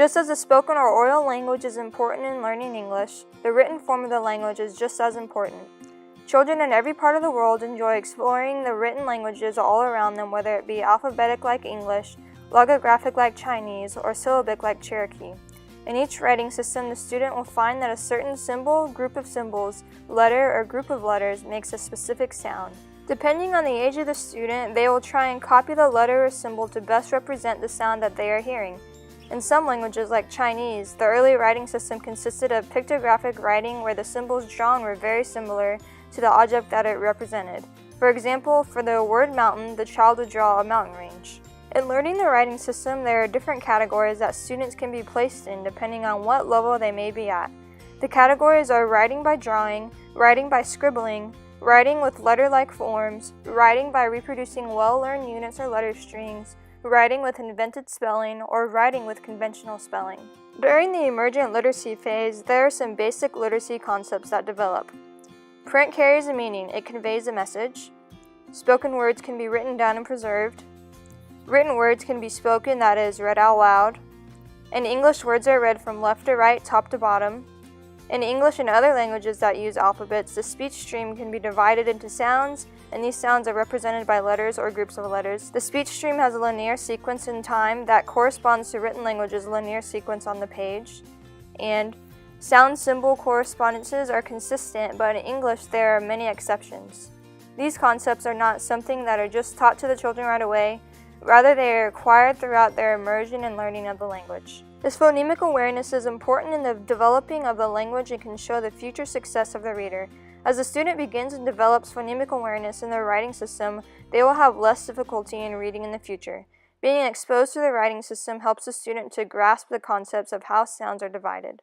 Just as the spoken or oral language is important in learning English, the written form of the language is just as important. Children in every part of the world enjoy exploring the written languages all around them, whether it be alphabetic like English, logographic like Chinese, or syllabic like Cherokee. In each writing system, the student will find that a certain symbol, group of symbols, letter, or group of letters makes a specific sound. Depending on the age of the student, they will try and copy the letter or symbol to best represent the sound that they are hearing. In some languages, like Chinese, the early writing system consisted of pictographic writing where the symbols drawn were very similar to the object that it represented. For example, for the word mountain, the child would draw a mountain range. In learning the writing system, there are different categories that students can be placed in depending on what level they may be at. The categories are writing by drawing, writing by scribbling, writing with letter-like forms, writing by reproducing well-learned units or letter strings, writing with invented spelling, or writing with conventional spelling. During the emergent literacy phase, there are some basic literacy concepts that develop. Print carries a meaning, it conveys a message. Spoken words can be written down and preserved. Written words can be spoken, that is, read out loud. In English, words are read from left to right, top to bottom. In English and other languages that use alphabets, the speech stream can be divided into sounds, and these sounds are represented by letters or groups of letters. The speech stream has a linear sequence in time that corresponds to written language's linear sequence on the page. And sound-symbol correspondences are consistent, but in English there are many exceptions. These concepts are not something that are just taught to the children right away. Rather, they are acquired throughout their immersion and learning of the language. This phonemic awareness is important in the developing of the language and can show the future success of the reader. As the student begins and develops phonemic awareness in their writing system, they will have less difficulty in reading in the future. Being exposed to the writing system helps the student to grasp the concepts of how sounds are divided.